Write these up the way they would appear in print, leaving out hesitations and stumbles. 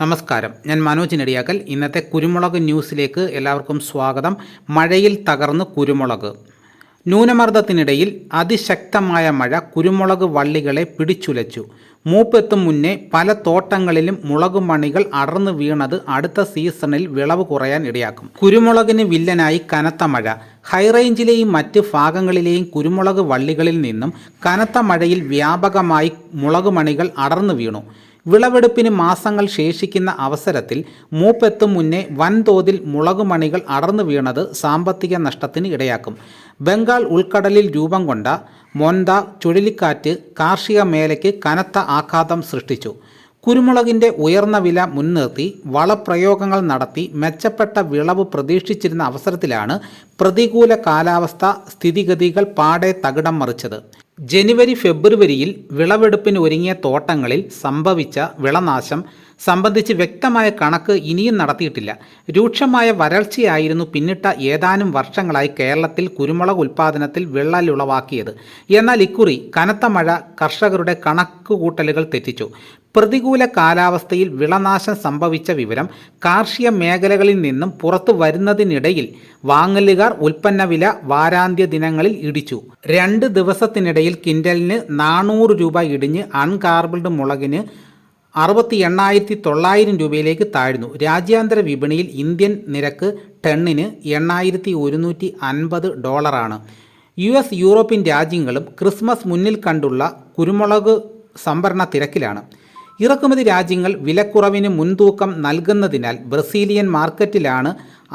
നമസ്കാരം, ഞാൻ മനോജ് നെടിയാക്കൽ. ഇന്നത്തെ കുരുമുളക് ന്യൂസിലേക്ക് എല്ലാവർക്കും സ്വാഗതം. മഴയിൽ തകർന്ന് കുരുമുളക്. ന്യൂനമർദ്ദത്തിനിടയിൽ അതിശക്തമായ മഴ കുരുമുളക് വള്ളികളെ പിടിച്ചുലച്ചു. മൂപ്പെത്തും മുന്നേ പല തോട്ടങ്ങളിലും മുളക് മണികൾ അടർന്നു വീണത് അടുത്ത സീസണിൽ വിളവ് കുറയാൻ ഇടയാക്കും. കുരുമുളകിന് വില്ലനായി കനത്ത മഴ. ഹൈറേഞ്ചിലെയും മറ്റ് ഭാഗങ്ങളിലെയും കുരുമുളക് വള്ളികളിൽ നിന്നും കനത്ത മഴയിൽ വ്യാപകമായി മുളക് മണികൾ അടർന്നു വീണു. വിളവെടുപ്പിന് മാസങ്ങൾ ശേഷിക്കുന്ന അവസരത്തിൽ മൂപ്പെത്തും മുന്നേ വൻതോതിൽ മുളകുമണികൾ അടർന്നു വീണത് സാമ്പത്തിക നഷ്ടത്തിന് ഇടയാക്കും. ബംഗാൾ ഉൾക്കടലിൽ രൂപം കൊണ്ട മൊന്ത ചുഴലിക്കാറ്റ് കാർഷിക മേഖലയ്ക്ക് കനത്ത ആഘാതം സൃഷ്ടിച്ചു. കുരുമുളകിൻ്റെ ഉയർന്ന വില മുൻനിർത്തി വളപ്രയോഗങ്ങൾ നടത്തി മെച്ചപ്പെട്ട വിളവ് പ്രതീക്ഷിച്ചിരുന്ന അവസരത്തിലാണ് പ്രതികൂല കാലാവസ്ഥ സ്ഥിതിഗതികൾ പാടെ തകിടം മറിച്ചത്. ജനുവരി ഫെബ്രുവരിയിൽ വിളവെടുപ്പിന് ഒരുങ്ങിയ തോട്ടങ്ങളിൽ സംഭവിച്ച വിളനാശം സംബന്ധിച്ച് വ്യക്തമായ കണക്ക് ഇനിയും നടത്തിയിട്ടില്ല. രൂക്ഷമായ വരൾച്ചയായിരുന്നു പിന്നിട്ട ഏതാനും വർഷങ്ങളായി കേരളത്തിൽ കുരുമുളക് ഉൽപ്പാദനത്തിൽ വിള്ളലുളവാക്കിയത്. എന്നാൽ ഇക്കുറി കനത്ത മഴ കർഷകരുടെ കണക്കുകൂട്ടലുകൾ തെറ്റിച്ചു. പ്രതികൂല കാലാവസ്ഥയിൽ വിളനാശം സംഭവിച്ച വിവരം കാർഷിക മേഖലകളിൽ നിന്നും പുറത്തു വരുന്നതിനിടയിൽ വാങ്ങലുകാർ ഉൽപ്പന്ന വില വാരാന്ത്യ ദിനങ്ങളിൽ ഇടിച്ചു. 2 ദിവസത്തിനിടയിൽ കിൻഡലിന് 400 രൂപ ഇടിഞ്ഞ് അൺകാർബിൾഡ് മുളകിന് 68,900 രൂപയിലേക്ക് താഴ്ന്നു. രാജ്യാന്തര വിപണിയിൽ ഇന്ത്യൻ നിരക്ക് ടണ്ണിന് $8,150. US, യൂറോപ്യൻ രാജ്യങ്ങളും ക്രിസ്മസ് മുന്നിൽ കണ്ടുള്ള കുരുമുളക് സംഭരണ തിരക്കിലാണ്. ഇറക്കുമതി രാജ്യങ്ങൾ വിലക്കുറവിന് മുൻതൂക്കം നൽകുന്നതിനാൽ ബ്രസീലിയൻ മാർക്കറ്റിലാണ്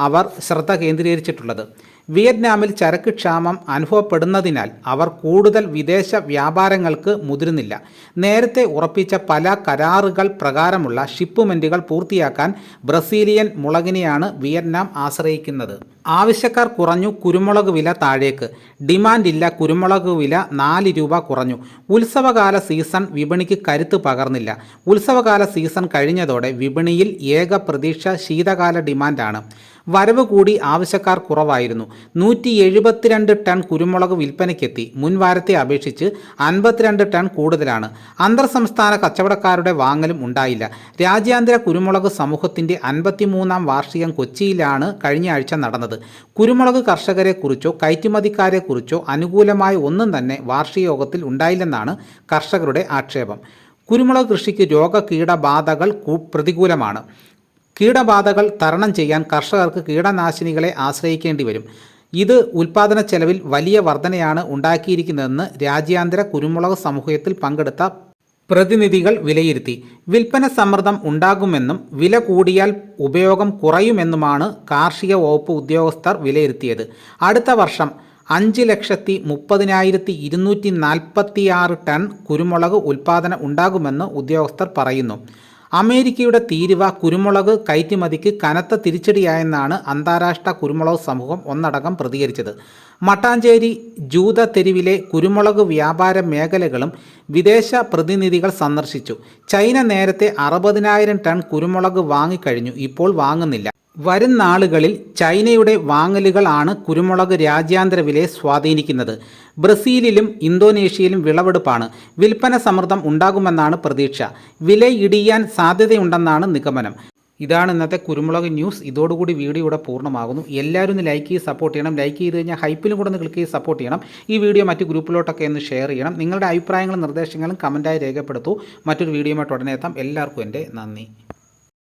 അവർ ശ്രദ്ധ കേന്ദ്രീകരിച്ചിട്ടുള്ളത്. വിയറ്റ്നാമിൽ ചരക്ക് ക്ഷാമം അനുഭവപ്പെടുന്നതിനാൽ അവർ കൂടുതൽ വിദേശ വ്യാപാരങ്ങൾക്ക് മുതിരുന്നില്ല. നേരത്തെ ഉറപ്പിച്ച പല കരാറുകൾ പ്രകാരമുള്ള ഷിപ്മെൻറ്റുകൾ പൂർത്തിയാക്കാൻ ബ്രസീലിയൻ മുളകിനെയാണ് വിയറ്റ്നാം ആശ്രയിക്കുന്നത്. ആവശ്യക്കാർ കുറഞ്ഞു, കുരുമുളക് വില താഴേക്ക്. ഡിമാൻഡ് ഇല്ല, കുരുമുളക് വില 4 രൂപ കുറഞ്ഞു. ഉത്സവകാല സീസൺ വിപണിക്ക് കരുത്ത് പകർന്നില്ല. ഉത്സവകാല സീസൺ കഴിഞ്ഞതോടെ വിപണിയിൽ ഏക പ്രതീക്ഷ ശീതകാല ഡിമാൻഡാണ്. വരവ് കൂടി ആവശ്യക്കാർ കുറവായിരുന്നു. 172 ടൺ കുരുമുളക് വിൽപ്പനയ്ക്കെത്തി. മുൻവാരത്തെ അപേക്ഷിച്ച് 52 ടൺ കൂടുതലാണ്. അന്തർ സംസ്ഥാന കച്ചവടക്കാരുടെ വാങ്ങലും ഉണ്ടായില്ല. രാജ്യാന്തര കുരുമുളക് സമൂഹത്തിൻ്റെ 53ാം വാർഷികം കൊച്ചിയിലാണ് കഴിഞ്ഞ ആഴ്ച നടന്നത്. കുരുമുളക് കർഷകരെക്കുറിച്ചോ കയറ്റുമതിക്കാരെക്കുറിച്ചോ അനുകൂലമായ ഒന്നും തന്നെ വാർഷിക യോഗത്തിൽ ഉണ്ടായില്ലെന്നാണ് കർഷകരുടെ ആക്ഷേപം. കുരുമുളക് കൃഷിക്ക് രോഗകീടബാധകൾ പ്രതികൂലമാണ്. കീടബാധകൾ തരണം ചെയ്യാൻ കർഷകർക്ക് കീടനാശിനികളെ ആശ്രയിക്കേണ്ടി വരും. ഇത് ഉൽപ്പാദന ചെലവിൽ വലിയ വർധനയാണ് ഉണ്ടാക്കിയിരിക്കുന്നതെന്ന് രാജ്യാന്തര കുരുമുളക് സമൂഹത്തിൽ പങ്കെടുത്ത പ്രതിനിധികൾ വിലയിരുത്തി. വിൽപ്പന സമ്മർദ്ദം ഉണ്ടാകുമെന്നും വില കൂടിയാൽ ഉപയോഗം കുറയുമെന്നുമാണ് കാർഷിക വകുപ്പ് ഉദ്യോഗസ്ഥർ വിലയിരുത്തിയത്. അടുത്ത വർഷം 5,30,246 ടൺ കുരുമുളക് ഉൽപ്പാദനം ഉണ്ടാകുമെന്ന് ഉദ്യോഗസ്ഥർ പറയുന്നു. അമേരിക്കയുടെ തീരുവ കുരുമുളക് കയറ്റുമതിക്ക് കനത്ത തിരിച്ചടിയായെന്നാണ് അന്താരാഷ്ട്ര കുരുമുളക് സമൂഹം ഒന്നടങ്കം പ്രതികരിച്ചത്. മട്ടാഞ്ചേരി ജൂത തെരുവിലെ കുരുമുളക് വ്യാപാര മേഖലകളും വിദേശ പ്രതിനിധികൾ സന്ദർശിച്ചു. ചൈന നേരത്തെ 60,000 ടൺ കുരുമുളക് വാങ്ങിക്കഴിഞ്ഞു, ഇപ്പോൾ വാങ്ങുന്നില്ല. വരും നാളുകളിൽ ചൈനയുടെ വാങ്ങലുകളാണ് കുരുമുളക് രാജ്യാന്തര വിലയെ സ്വാധീനിക്കുന്നത്. ബ്രസീലിലും ഇന്തോനേഷ്യയിലും വിളവെടുപ്പാണ്. വിൽപ്പന സമ്മർദ്ദം ഉണ്ടാകുമെന്നാണ് പ്രതീക്ഷ. വില ഇടിയാൻ സാധ്യതയുണ്ടെന്നാണ് നിഗമനം. ഇതാണ് ഇന്നത്തെ കുരുമുളക് ന്യൂസ്. ഇതോടുകൂടി വീഡിയോ ഇവിടെ പൂർണ്ണമാകുന്നു. എല്ലാവരും ഒന്ന് ലൈക്ക് ചെയ്ത് സപ്പോർട്ട് ചെയ്യണം. ലൈക്ക് ചെയ്ത് കഴിഞ്ഞാൽ ഹൈപ്പിലും കൂടെ ഒന്ന് ക്ലിക്ക് ചെയ്ത് സപ്പോർട്ട് ചെയ്യണം. ഈ വീഡിയോ മറ്റ് ഗ്രൂപ്പിലോട്ടൊക്കെ ഒന്ന് ഷെയർ ചെയ്യണം. നിങ്ങളുടെ അഭിപ്രായങ്ങളും നിർദ്ദേശങ്ങളും കമൻറ്റായി രേഖപ്പെടുത്തൂ. മറ്റൊരു വീഡിയോയുമായിട്ട് ഉടനെ എത്താം. എല്ലാവർക്കും എൻ്റെ നന്ദി.